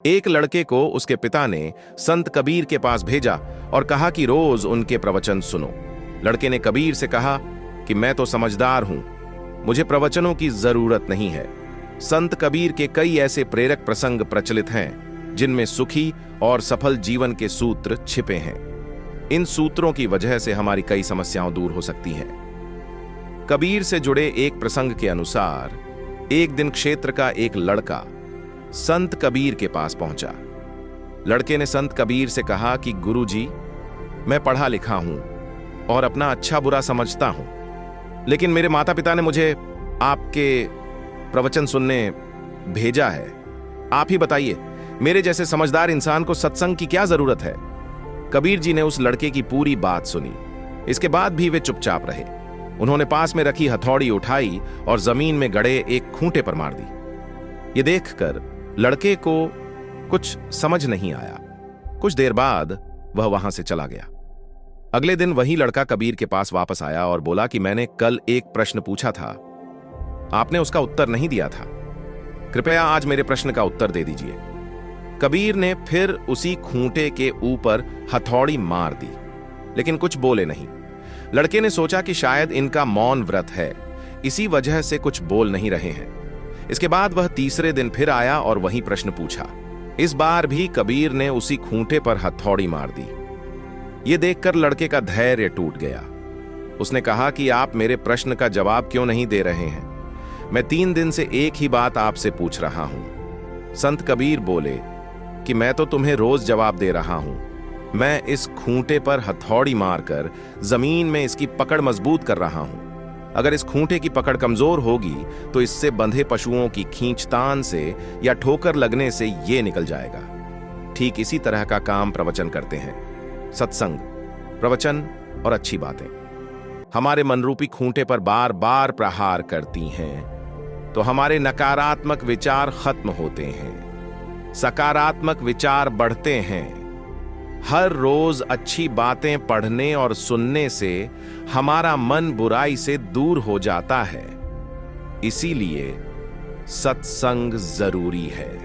एक लड़के को उसके पिता ने संत कबीर के पास भेजा और कहा कि रोज उनके प्रवचन सुनो। लड़के ने कबीर से कहा कि मैं तो समझदार हूं, मुझे प्रवचनों की जरूरत नहीं है। संत कबीर के कई ऐसे प्रेरक प्रसंग प्रचलित हैं जिनमें सुखी और सफल जीवन के सूत्र छिपे हैं। इन सूत्रों की वजह से हमारी कई समस्याएं दूर हो सकती हैं। कबीर से जुड़े एक प्रसंग के अनुसार एक दिन क्षेत्र का एक लड़का संत कबीर के पास पहुंचा। लड़के ने संत कबीर से कहा कि गुरुजी, मैं पढ़ा लिखा हूं और अपना अच्छा बुरा समझता हूं, लेकिन मेरे माता पिता ने मुझे आपके प्रवचन सुनने भेजा है। आप ही बताइए, मेरे जैसे समझदार इंसान को सत्संग की क्या जरूरत है? कबीर जी ने उस लड़के की पूरी बात सुनी। इसके बाद भी वे चुपचाप रहे। उन्होंने पास में रखी हथौड़ी उठाई और जमीन में गड़े एक खूंटे पर मार दी। ये देखकर लड़के को कुछ समझ नहीं आया। कुछ देर बाद वह वहां से चला गया। अगले दिन वही लड़का कबीर के पास वापस आया और बोला कि मैंने कल एक प्रश्न पूछा था, आपने उसका उत्तर नहीं दिया था। कृपया आज मेरे प्रश्न का उत्तर दे दीजिए। कबीर ने फिर उसी खूंटे के ऊपर हथौड़ी मार दी, लेकिन कुछ बोले नहीं। लड़के ने सोचा कि शायद इनका मौन व्रत है, इसी वजह से कुछ बोल नहीं रहे हैं। इसके बाद वह तीसरे दिन फिर आया और वही प्रश्न पूछा। इस बार भी कबीर ने उसी खूंटे पर हथौड़ी मार दी। यह देखकर लड़के का धैर्य टूट गया। उसने कहा कि आप मेरे प्रश्न का जवाब क्यों नहीं दे रहे हैं? मैं 3 दिन से एक ही बात आपसे पूछ रहा हूं। संत कबीर बोले कि मैं तो तुम्हें रोज जवाब दे रहा हूं। मैं इस खूंटे पर हथौड़ी मारकर जमीन में इसकी पकड़ मजबूत कर रहा हूं। अगर इस खूंटे की पकड़ कमजोर होगी तो इससे बंधे पशुओं की खींचतान से या ठोकर लगने से ये निकल जाएगा। ठीक इसी तरह का काम प्रवचन करते हैं। सत्संग, प्रवचन और अच्छी बातें हमारे मनरूपी खूंटे पर बार बार प्रहार करती हैं, तो हमारे नकारात्मक विचार खत्म होते हैं, सकारात्मक विचार बढ़ते हैं। हर रोज अच्छी बातें पढ़ने और सुनने से हमारा मन बुराई से दूर हो जाता है। इसीलिए सत्संग जरूरी है।